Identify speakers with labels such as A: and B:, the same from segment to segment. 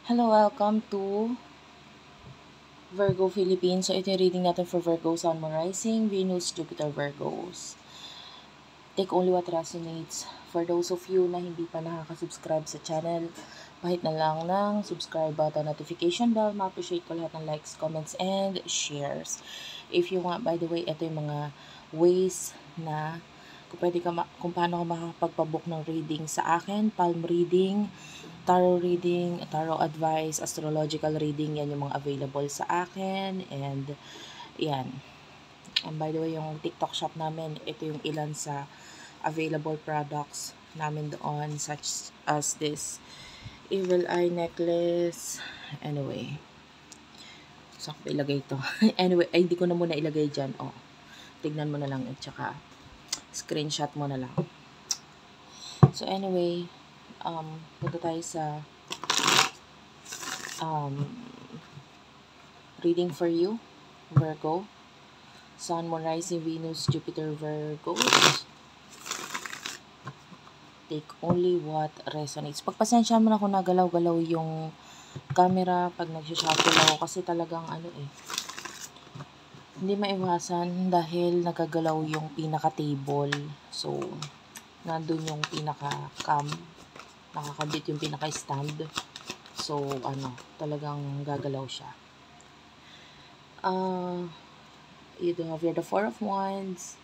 A: Hello, welcome to Virgo Philippines. So, ito yung reading natin for Virgo, Sun, Moon, Rising, Venus, Jupiter, Virgos. Take only what resonates. For those of you na hindi pa nakaka-subscribe sa channel, pahit na lang ng subscribe button, notification bell. Ma-appreciate ko lahat ng likes, comments, and shares. If you want, by the way, ito yung mga ways na kung paano ka makakapagpabook ng reading sa akin. Palm reading, tarot reading, tarot advice, astrological reading, yan yung mga available sa akin. And yan. And by the way, yung TikTok shop namin, ito yung ilan sa available products namin doon, such as this evil eye necklace. Anyway, so ilagay ito. Anyway, ay di ko na muna ilagay dyan. Oh, tignan mo na lang at saka screenshot mo na lang. So anyway, punta tayo sa reading for you, Virgo. Sun, Moon, Rising, Venus, Jupiter, Virgo. Take only what resonates. Pagpasensyahan mo na kung nagalaw-galaw yung camera pag nagsishuffle ako kasi talagang hindi maiwasan dahil nagagalaw yung pinaka-table. So, nandun yung pinaka-cam. Nakakabit yung pinaka-stand. So, talagang gagalaw siya. You do have here the Four of Wands,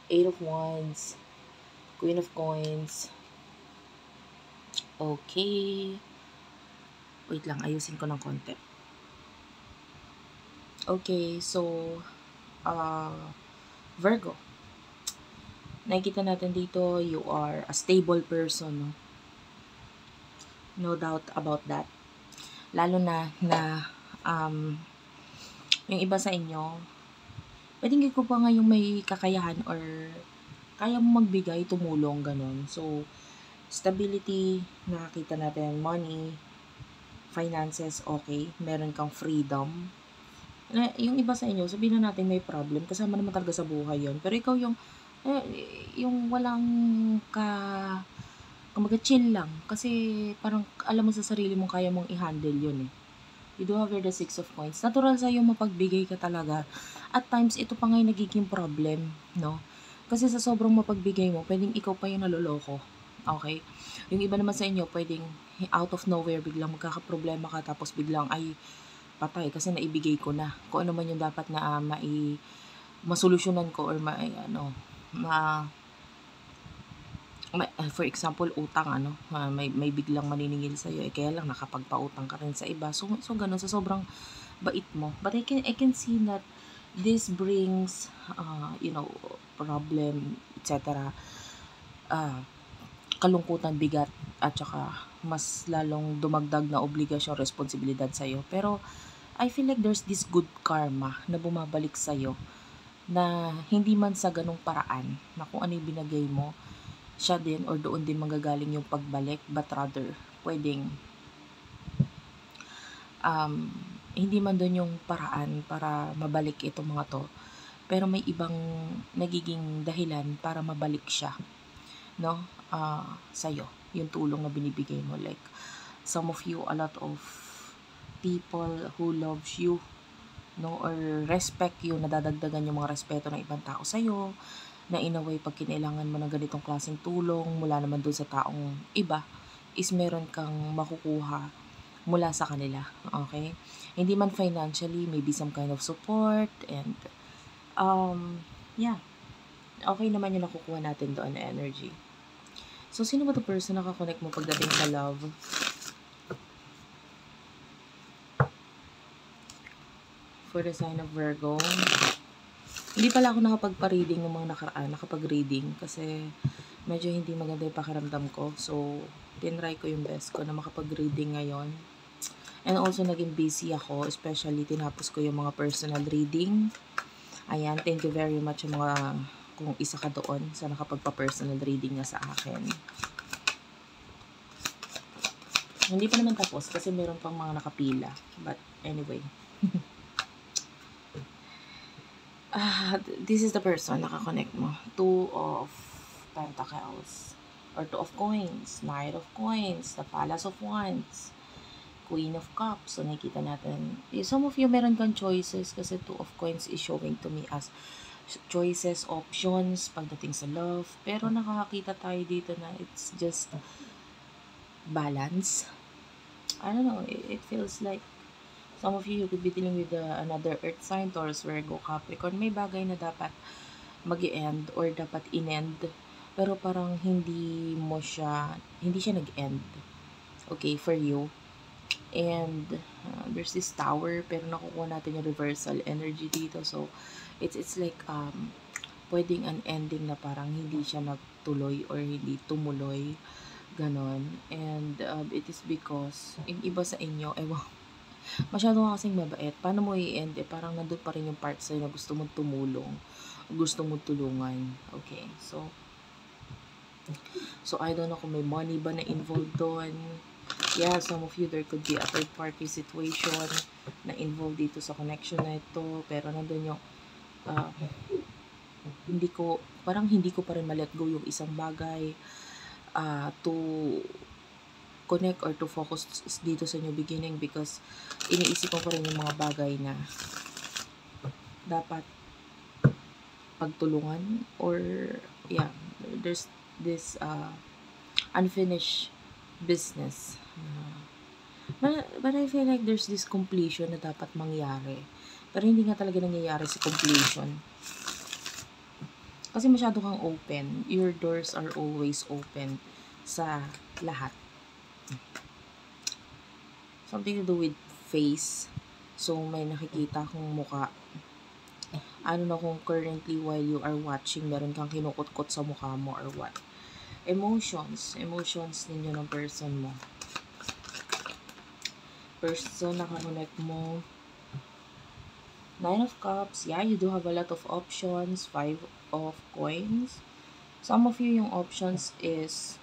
A: Eight of Wands, Queen of Coins. Okay. Wait lang, ayusin ko ng konti. Okay, so, Virgo. Nakikita natin dito, you are a stable person, no? No doubt about that. Lalo na yung iba sa inyo, pwedeng ko pa nga yung may kakayahan or kaya mo magbigay, tumulong, ganun. So, stability, nakakita natin, money, finances, okay. Meron kang freedom. Yung iba sa inyo, sabihin na natin may problem, kasama naman talaga sa buhay yon. Pero ikaw yung walang kumbaga chill lang. Kasi parang alam mo sa sarili mong kaya mong i-handle yun eh. You do have here the Six of Coins. Natural sa'yo mapagbigay ka talaga. At times, ito pa nga yung nagiging problem, no? Kasi sa sobrang mapagbigay mo, pwedeng ikaw pa yung naloloko. Okay? Yung iba naman sa inyo, pwedeng out of nowhere, biglang magkakaproblema ka, tapos biglang, ay, patay, kasi naibigay ko na. Kung ano man yung dapat na masolusyonan ko or for example, utang, may biglang maniningil sa'yo, kaya lang nakapagpautang ka rin sa iba. So ganun, sa sobrang bait mo. But I can see that this brings, problem, etc. Kalungkutan, bigat, at saka mas lalong dumagdag na obligasyon, responsibilidad sa'yo. Pero, I feel like there's this good karma na bumabalik sa'yo na hindi man sa ganung paraan na kung ano yung binagay mo, siya din or doon din manggagaling yung pagbalik, but rather pwedeng hindi man doon yung paraan para mabalik itong mga to, pero may ibang nagiging dahilan para mabalik siya, no? Sa'yo, yung tulong na binibigay mo. Like, some of you, a lot of people who loves you, no, or respect you, nadadagdagan yung mga respeto ng ibang tao sa'yo, na in a way, pag kinailangan mo ng ganitong klaseng tulong mula naman doon sa taong iba, is meron kang makukuha mula sa kanila. Okay? Hindi man financially, maybe some kind of support, and yeah, okay naman yung nakukuha natin doon na energy. So, sino ba the person na nakakonect mo pagdating sa love? For the sign of Virgo, hindi pala ako nakapagpa-reading ng mga nakapag-reading kasi medyo hindi maganda yung pakiramdam ko. So, tinry ko yung best ko na makapag-reading ngayon. And also, naging busy ako, especially tinapos ko yung mga personal reading. Ayan, thank you very much yung kung isa ka doon sa nakapagpa-personal reading na sa akin. Hindi pa naman tapos kasi meron pang mga nakapila. But anyway. This is the person nakakonect mo. Two of Pentacles. Or Two of Coins. Knight of Coins. The Palace of Wands. Queen of Cups. So, nakikita natin. Some of you, meron kang choices kasi Two of Coins is showing to me as choices, options, pagdating sa love. Pero nakakakita tayo dito na it's just balance. I don't know, it feels like some of you could be dealing with another earth sign, Taurus, Virgo, Capricorn. May bagay na dapat mag-end or dapat in-end. Pero parang hindi siya nag-end. Okay, for you. And there's this tower, pero nakukuha natin yung reversal energy dito. So, it's like, pwedeng an ending na parang hindi siya nagtuloy or hindi tumuloy. Ganon. And it is because, yung iba sa inyo, masyado ka kasing mabait. Paano mo i-end? Parang nandun pa rin yung part sa'yo na gusto mong tumulong. Gusto mong tulungan. Okay. So I don't know kung may money ba na involved doon. Yeah, some of you, there could be a third party situation na involved dito sa connection na ito. Pero nandun yung, hindi ko pa rin ma-let go yung isang bagay to connect or to focus dito sa new beginning, because iniisip ko pa rin yung mga bagay na dapat pagtulungan, or yeah, there's this unfinished business. But I feel like there's this completion na dapat mangyari. Pero hindi nga talaga nangyayari si completion. Kasi masyado kang open. Your doors are always open sa lahat. Something to do with face. So, may nakikita akong muka. I don't know kung currently while you are watching, meron kang kinukot-kot sa mukha mo or what. Emotions ninyo ng person mo. Person nakakonect mo. 9 of Cups. Yeah, you do have a lot of options. 5 of Coins. Some of you, yung options is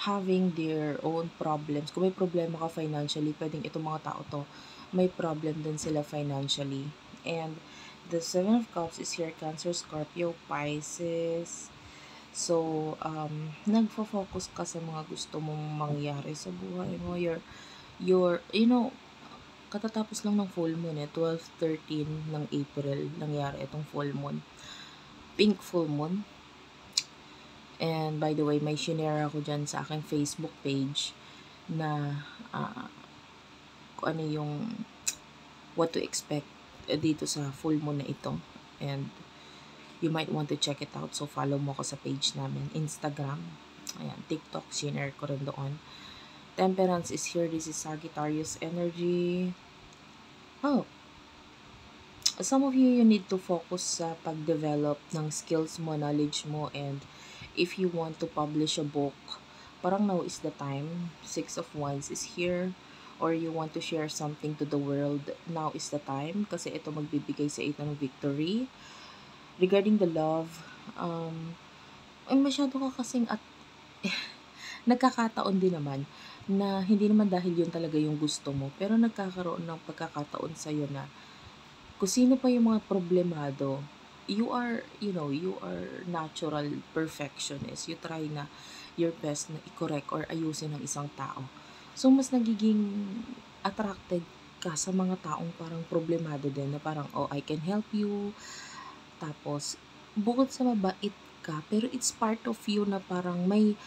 A: having their own problems. Kung may problema ka financially, pwedeng itong mga tao to, may problem din sila financially. And the 7 of Cups is here, Cancer, Scorpio, Pisces. So, nagfo-focus ka sa mga gusto mong mangyari sa buhay mo. Katatapos lang ng full moon 12-13 ng April, nangyari itong full moon. Pink full moon. And by the way, may shinare ako dyan sa aking Facebook page na kung ano yung what to expect dito sa full moon na ito. And you might want to check it out. So, follow mo ko sa page namin. Instagram. Ayan, TikTok. Shinare ko rin doon. Temperance is here. This is Sagittarius energy. Oh. Some of you need to focus sa pag-develop ng skills mo, knowledge mo, and if you want to publish a book, parang now is the time. 6 of Wands is here. Or you want to share something to the world, now is the time. Kasi ito magbibigay sa ito ng victory. Regarding the love, masyado ka kasing nagkakataon din naman na hindi naman dahil yun talaga yung gusto mo, pero nagkakaroon ng pagkakataon sa'yo na kung sino pa yung mga problemado, you are natural perfectionist. You try na your best na i-correct or ayusin ng isang tao. So, mas nagiging attracted ka sa mga taong parang problemado din, na parang, oh, I can help you. Tapos, bukod sa mabait ka, pero it's part of you na parang may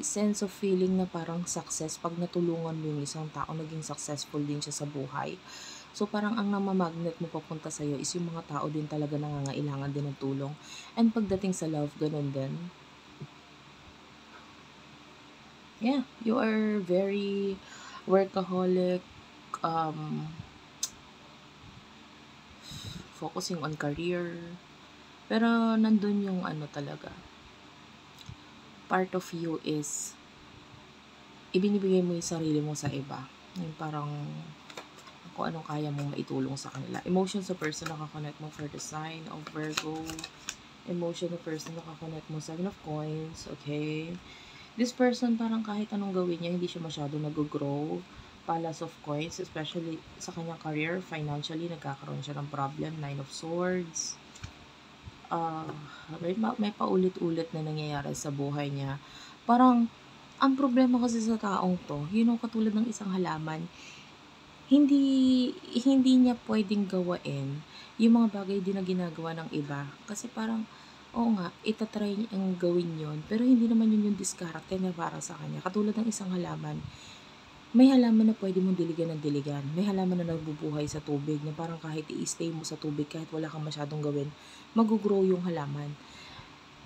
A: sense of feeling na parang success pag natulungan mo yung isang tao, naging successful din siya sa buhay. So, parang ang namamagnet mo papunta sa'yo is yung mga tao din talaga nangangailangan din ng tulong. And pagdating sa love, ganun din. Yeah, you are very workaholic, focusing on career. Pero nandun yung talaga. Part of you is ibinibigay mo yung sarili mo sa iba. Yung parang kung anong kaya mong maitulong sa kanila. Emotion sa person nakakonect mo for the sign of Virgo. Emotion na person nakakonect mo 7 of Coins. Okay. This person parang kahit anong gawin niya, hindi siya masyado nag-grow. Palace of Coins, especially sa kanyang career, financially, nagkakaroon siya ng problem. 9 of Swords. May paulit-ulit na nangyayari sa buhay niya. Parang, Ang problema kasi sa taong 'to, katulad ng isang halaman, hindi hindi niya puwedeng gawain yung mga bagay din na ginagawa ng iba. Kasi parang, oo nga, ita-try niyang gawin yun, pero hindi naman yun yung diskarte na para sa kanya. Katulad ng isang halaman, may halaman na puwede mong diligan ng diligan. May halaman na nagbubuhay sa tubig na parang kahit i-stay mo sa tubig, kahit wala kang masyadong gawin, mag-go-grow yung halaman.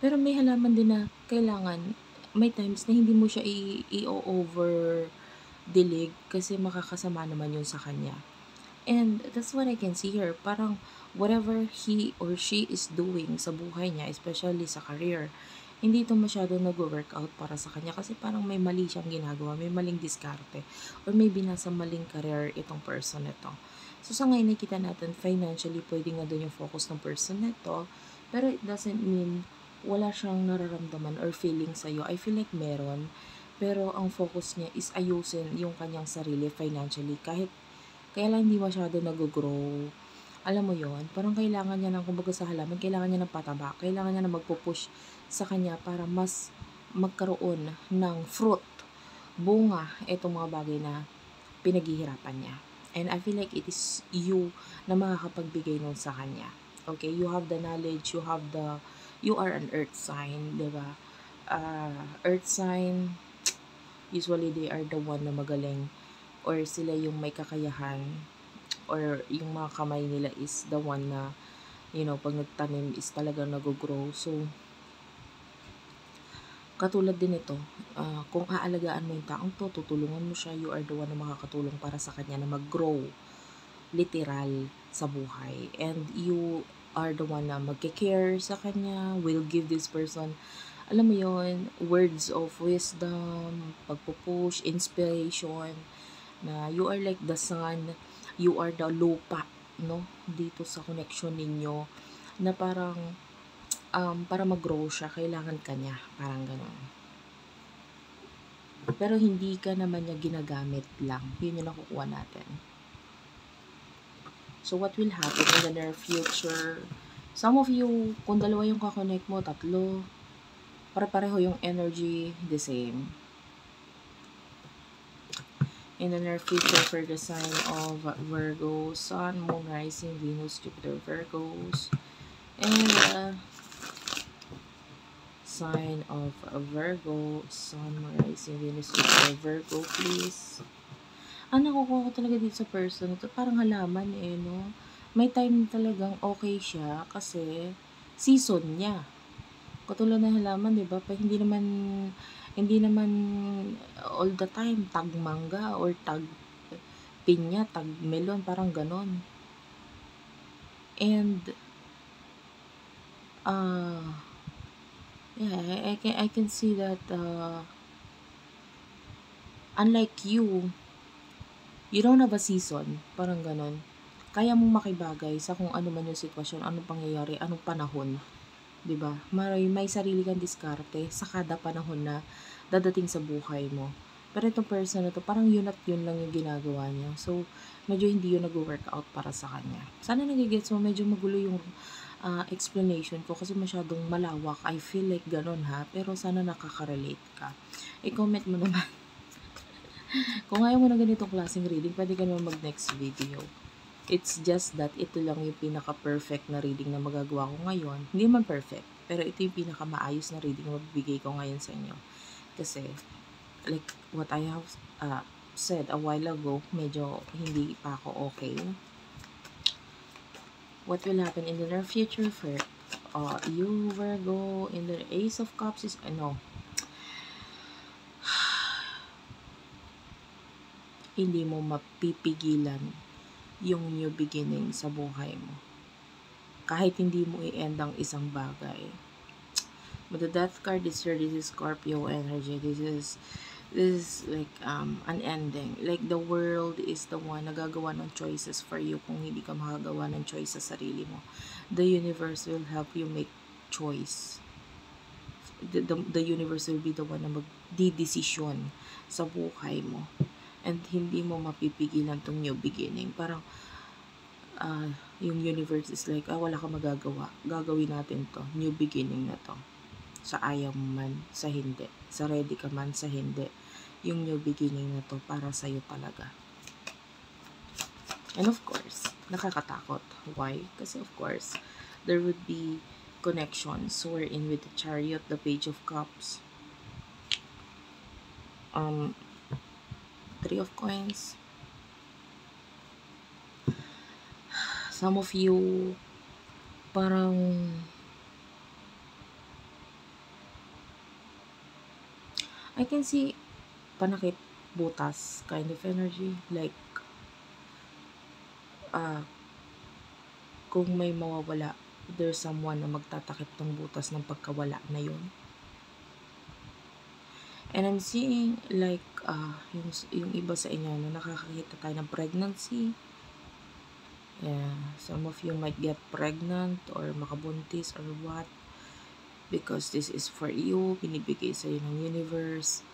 A: Pero may halaman din na kailangan, may times na hindi mo siya i-over dilig kasi makakasama naman yun sa kanya. And that's what I can see here. Parang whatever he or she is doing sa buhay niya, especially sa career, hindi ito masyado nag-workout para sa kanya kasi parang may mali siyang ginagawa, may maling diskarte, or maybe nasa maling career itong person na to. So sa ngayon nakita natin, financially, pwede nga doon yung focus ng person na to, pero it doesn't mean wala siyang nararamdaman or feeling sa'yo. I feel like meron, pero ang focus niya is ayusin yung kanyang sarili financially, kahit kaya lang hindi masyado nag-grow. Alam mo yon, parang kailangan niya ng, kumbaga sa halaman, kailangan niya ng pataba. Kailangan niya na magpo-push sa kanya para mas magkaroon ng fruit, bunga, itong mga bagay na pinaghihirapan niya. And I feel like it is you na makakapagbigay nun sa kanya. Okay, you have the knowledge, you are an earth sign, di ba? Earth sign, usually they are the one na magaling, or sila yung may kakayahan, or yung mga kamay nila is the one na, pag nagtanim is talagang nag-grow. So, katulad din ito, kung aalagaan mo yung taong to, tutulungan mo siya, you are the one na makakatulong para sa kanya na mag-grow, literal, sa buhay. And you are the one na magke-care sa kanya, will give this person, alam mo yon, words of wisdom, pagpupush, inspiration, na you are like the sun, you are the lupa, no? Dito sa connection ninyo, na parang, para mag-grow siya, kailangan ka niya. Parang gano'n. Pero hindi ka naman niya ginagamit lang. Yun yung nakukuha natin. So, what will happen in the near future? Some of you, kung dalawa yung kakonect mo, tatlo, pare-pareho yung energy, the same. In the near future, for the sign of Virgo, Sun, Moon, Rising, Venus, Jupiter, Virgos, and sign of Virgo, Sun, Moon, Rising, Venus, Jupiter, Virgo, please. Nakukuha ko talaga dito sa person ito, parang halaman no? May time talagang okay siya kasi season niya. Katulad ng halaman, di ba? Hindi naman all the time tag mangga or tag pinya, tag melon, parang ganon. And yeah, I can see that unlike you don't have a season, parang ganon. Kaya mong makibagay sa kung ano man yung sitwasyon, anong pangyayari, anong panahon, 'di ba? May sarili kang diskarte sa kada panahon na dadating sa buhay mo. Pero itong person na to, parang yun at yun lang yung ginagawa niya. So, medyo hindi yun nag-workout para sa kanya. Sana nagigets mo, medyo magulo yung explanation ko kasi masyadong malawak. I feel like ganun pero sana nakaka-relate ka. I-comment mo naman. Kung ayaw mo na ganitong klaseng reading, pwede ka naman mag-next video. It's just that ito lang yung pinaka-perfect na reading na magagawa ko ngayon. Hindi man perfect, pero ito yung pinaka-maayos na reading na mabibigay ko ngayon sa inyo. Kasi, like what I have said a while ago, medyo hindi pa ako okay. What will happen in the near future for you, Virgo, in the Ace of Cups is, hindi mo mapipigilan yung new beginning sa buhay mo. Kahit hindi mo i-end ang isang bagay. But the Death card is here. This is Scorpio energy. This is like an ending. Like the world is the one nagagawa ng choices for you kung hindi ka makagawa ng choice sa sarili mo. The universe will help you make choice. The universe will be the one na magdidesisyon sa buhay mo. And hindi mo mapipigilan tong new beginning. Parang yung universe is like, wala ka magagawa. Gagawin natin to. New beginning na to. sa ayaw mo man, sa hindi. Sa ready ka man, sa hindi. Yung new beginning na to para sa'yo talaga. And of course, nakakatakot. Why? Kasi of course, there would be connections wherein with the Chariot, the Page of Cups, Three of Coins. Some of you, parang I can see panakit butas kind of energy. Like, kung may mawawala, there's someone na magtatakip ng butas ng pagkawala na yun. And I'm seeing like, yung iba sa inyo na nakakakita tayo ng pregnancy. Yeah, some of you might get pregnant or makabuntis or what. Because this is for you, binibigay sa'yo ng universe.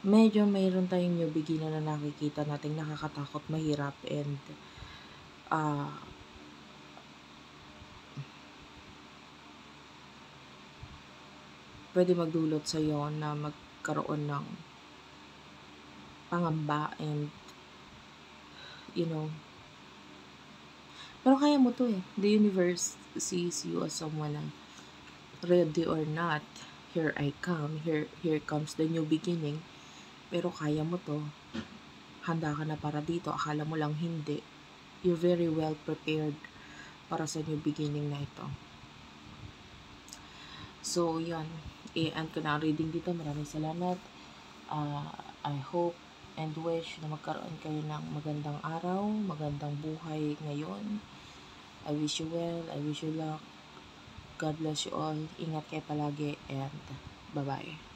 A: Medyo mayroon tayong new beginning na nakikita natin nakakatakot, mahirap, and pwede magdulot sa'yo na magkaroon ng pangamba and pero kaya mo to eh. The universe sees you as someone na ready or not, here I come, here comes the new beginning. Pero kaya mo to. Handa ka na para dito. Akala mo lang hindi. You're very well prepared para sa new beginning na ito. So, yan. I-end ko na ang reading dito. Maraming salamat. I hope and wish na magkaroon kayo ng magandang araw, magandang buhay ngayon. I wish you well. I wish you luck. God bless you all. Ingat kayo palagi and bye-bye.